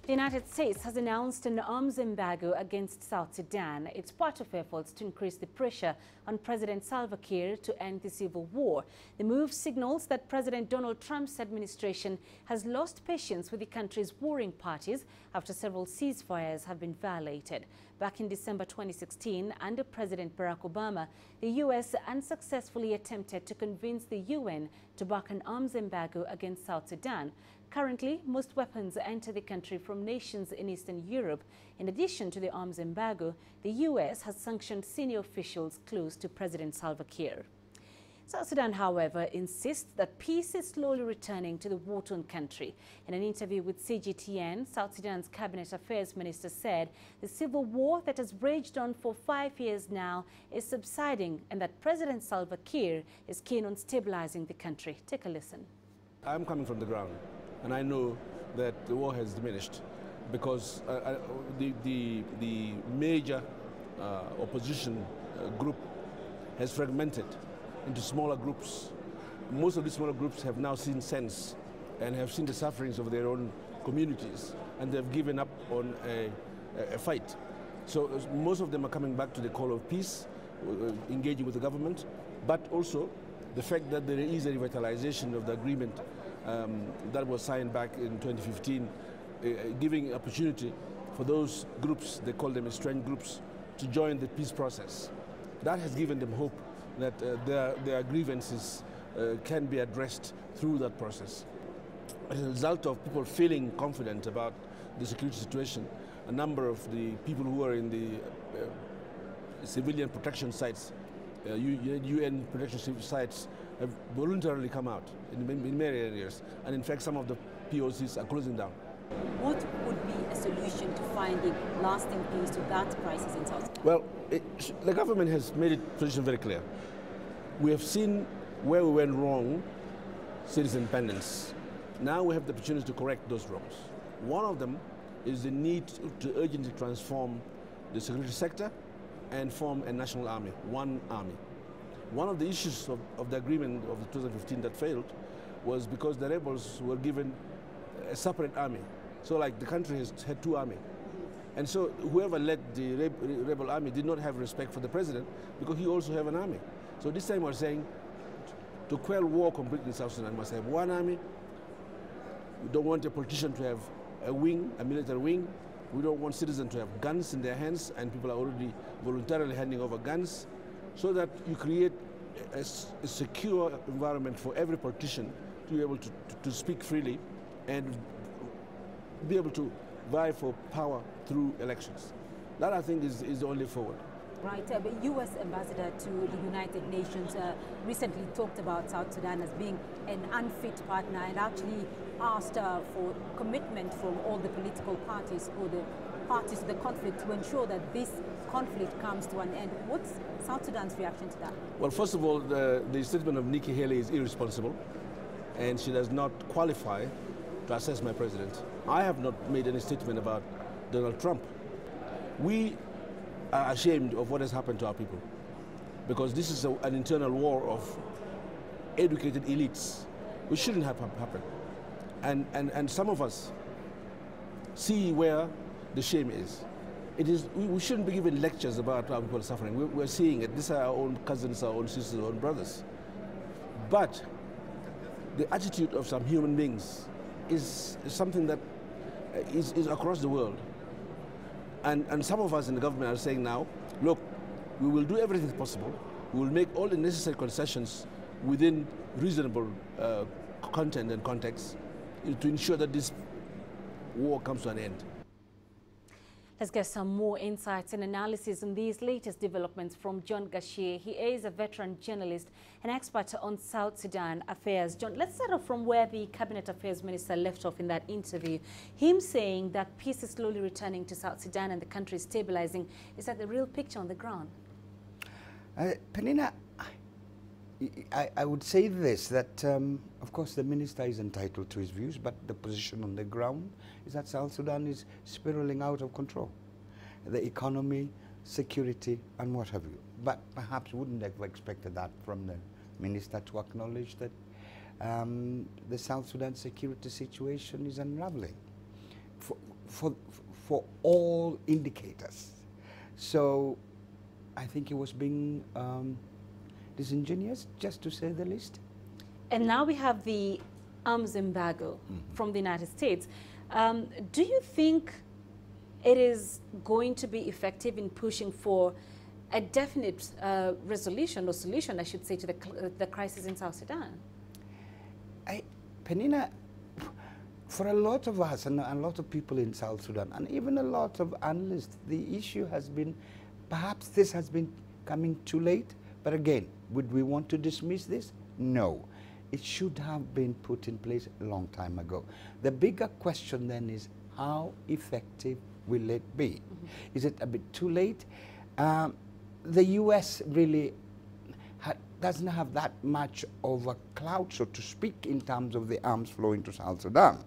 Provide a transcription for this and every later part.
The United States has announced an arms embargo against South Sudan. It's part of efforts to increase the pressure on President Salva Kiir to end the civil war. The move signals that President Donald Trump's administration has lost patience with the country's warring parties after several ceasefires have been violated. Back in December 2016, under President Barack Obama, the U.S. unsuccessfully attempted to convince the UN to back an arms embargo against South Sudan. Currently, most weapons enter the country from nations in Eastern Europe. In addition to the arms embargo, the U.S. has sanctioned senior officials close to President Salva Kiir. South Sudan, however, insists that peace is slowly returning to the war-torn country. In an interview with CGTN, South Sudan's Cabinet Affairs Minister said the civil war that has raged on for 5 years now is subsiding and that President Salva Kiir is keen on stabilizing the country. Take a listen. I'm coming from the ground, and I know that the war has diminished because the major opposition group has fragmented into smaller groups. Most of these smaller groups have now seen sense and have seen the sufferings of their own communities, and they've given up on a fight. So most of them are coming back to the call of peace, engaging with the government, but also the fact that there is a revitalization of the agreement that was signed back in 2015, giving opportunity for those groups, they call them estranged groups, to join the peace process. That has given them hope that their grievances can be addressed through that process. As a result of people feeling confident about the security situation, a number of the people who are in the civilian protection sites, UN protection sites, have voluntarily come out in many areas, and in fact some of the POCs are closing down. What would be a solution to finding lasting peace to that crisis in South Sudan? Well, the government has made its position very clear. We have seen where we went wrong since independence. Now we have the opportunity to correct those wrongs. One of them is the need to urgently transform the security sector and form a national army, one army. One of the issues of the agreement of 2015 that failed was because the rebels were given a separate army. So like the country has had two armies. And so whoever led the rebel army did not have respect for the president because he also have an army. So this time we're saying to quell war completely in South Sudan, we must have one army. We don't want a politician to have a wing, a military wing. We don't want citizens to have guns in their hands, and people are already voluntarily handing over guns, so that you create a secure environment for every politician to be able to speak freely and be able to vie for power through elections. That, I think, is the only forward. Right, but U.S. Ambassador to the United Nations recently talked about South Sudan as being an unfit partner and actually asked for commitment from all the political parties or the parties to the conflict to ensure that this conflict comes to an end. What's South Sudan's reaction to that? Well, first of all, the statement of Nikki Haley is irresponsible, and she does not qualify to assess my president. I have not made any statement about Donald Trump. We are ashamed of what has happened to our people, because this is an internal war of educated elites, which shouldn't have happened. And some of us see where the shame is. We shouldn't be giving lectures about how people are suffering. We're seeing it. These are our own cousins, our own sisters, our own brothers. But the attitude of some human beings is something that is across the world. And some of us in the government are saying now, look, we will do everything possible. We will make all the necessary concessions within reasonable content and context to ensure that this war comes to an end. Let's get some more insights and analysis on these latest developments from John Gashie. He is a veteran journalist and expert on South Sudan affairs. John, let's start off from where the Cabinet Affairs Minister left off in that interview. Him saying that peace is slowly returning to South Sudan and the country is stabilizing. Is that the real picture on the ground? Penina, I would say this, that of course the minister is entitled to his views, but the position on the ground is that South Sudan is spiraling out of control. The economy, security, and what have you. But perhaps wouldn't have expected that from the minister to acknowledge that the South Sudan security situation is unraveling. for all indicators. So I think he was being disingenuous, just to say the least. And now we have the arms embargo from the United States. Do you think it is going to be effective in pushing for a definite resolution or solution, I should say, to the crisis in South Sudan? Penina, for a lot of us and a lot of people in South Sudan, and even a lot of analysts, the issue has been, perhaps this has been coming too late. But again, would we want to dismiss this? No. It should have been put in place a long time ago. The bigger question then is, how effective will it be? Is it a bit too late? The U.S. really doesn't have that much of a clout, so to speak, in terms of the arms flowing to South Sudan.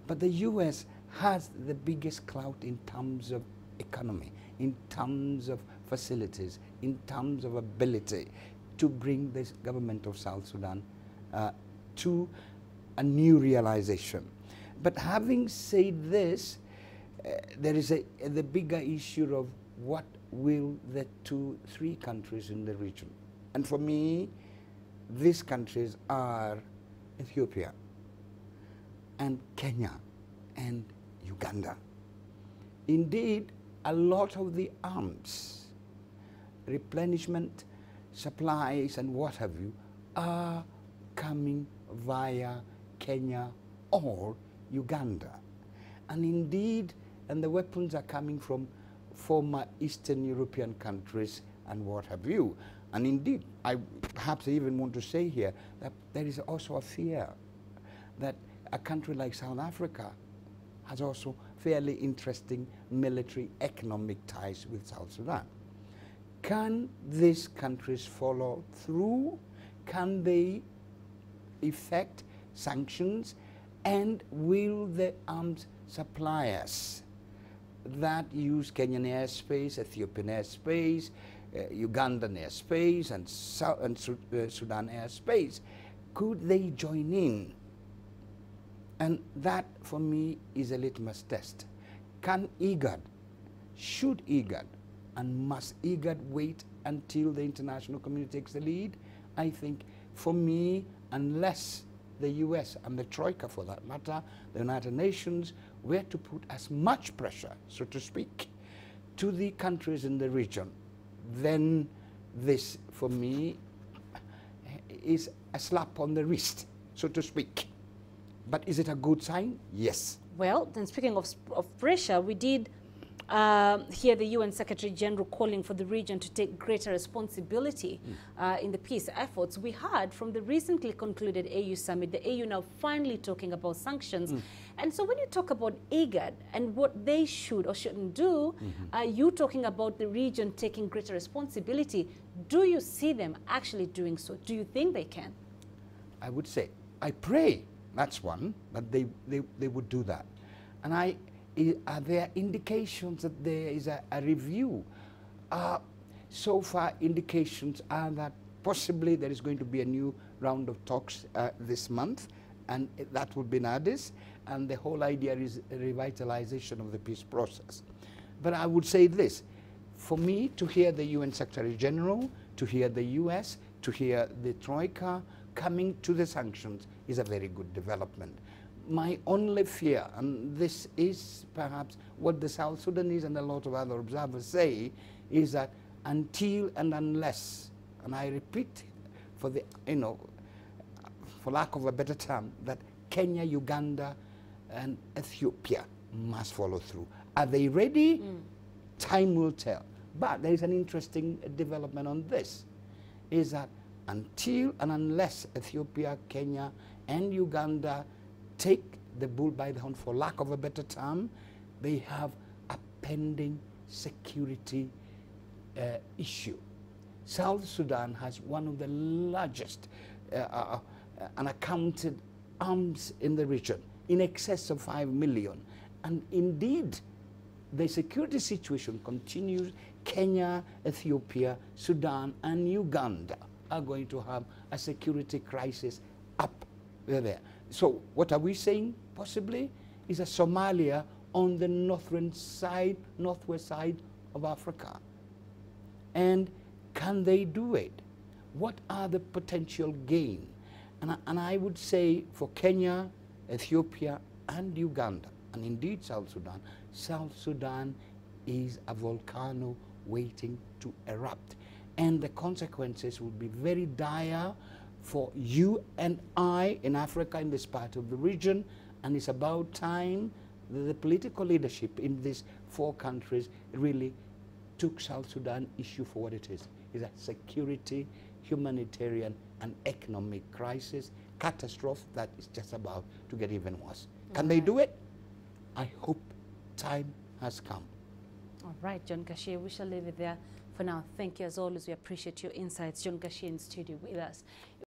But the U.S. has the biggest clout in terms of economy, in terms of facilities, in terms of ability to bring this government of South Sudan to a new realization. But having said this, there is the bigger issue of what will the 2-3 countries in the region. And for me, these countries are Ethiopia and Kenya and Uganda. Indeed, a lot of the arms, replenishment, supplies, and what have you, are coming via Kenya or Uganda. And indeed, and the weapons are coming from former Eastern European countries and what have you. And indeed, I perhaps even want to say here that there is also a fear that a country like South Africa has also fairly interesting military economic ties with South Sudan. Can these countries follow through? Can they effect sanctions? And will the arms suppliers that use Kenyan airspace, Ethiopian airspace, Ugandan airspace, and Sudan airspace, could they join in? And that, for me, is a litmus test. Can IGAD, should IGAD, and must IGAD wait until the international community takes the lead? I think, for me, unless the US and the Troika, for that matter, the United Nations, were to put as much pressure, so to speak, to the countries in the region, then this, for me, is a slap on the wrist, so to speak. But is it a good sign? Yes. Well, then speaking of pressure, we did hear the UN Secretary General calling for the region to take greater responsibility in the peace efforts. We heard from the recently concluded AU summit, the AU now finally talking about sanctions. And so when you talk about IGAD and what they should or shouldn't do, you talking about the region taking greater responsibility. Do you see them actually doing so? Do you think they can? I would say, I pray, that's one, that they would do that. And are there indications that there is a review? So far, indications are that possibly there is going to be a new round of talks this month, and that will be in Addis, and the whole idea is a revitalization of the peace process. But I would say this, for me to hear the UN Secretary General, to hear the US, to hear the Troika coming to the sanctions is a very good development. My only fear, and this is perhaps what the South Sudanese and a lot of other observers say, is that until and unless, and I repeat for the, for lack of a better term, that Kenya, Uganda, and Ethiopia must follow through. Are they ready? Time will tell. But there is an interesting development on this, is that until and unless Ethiopia, Kenya, and Uganda take the bull by the horn, for lack of a better term, they have a pending security issue. South Sudan has one of the largest unaccounted arms in the region, in excess of 5 million. And indeed, the security situation continues. Kenya, Ethiopia, Sudan, and Uganda are going to have a security crisis up there. So what are we saying? Possibly is a Somalia on the northwest side of Africa. And can they do it? What are the potential gain? And I would say for Kenya, Ethiopia, and Uganda, and indeed South Sudan is a volcano waiting to erupt. And the consequences will be very dire for you and I in Africa, in this part of the region. And it's about time that the political leadership in these 4 countries really took South Sudan issue for what it is. It's a security, humanitarian, and economic crisis, catastrophe that is just about to get even worse. Can they do it? I hope time has come. All right, John Gashie, we shall leave it there for now. Thank you as always. We appreciate your insights. John Gashie in studio with us.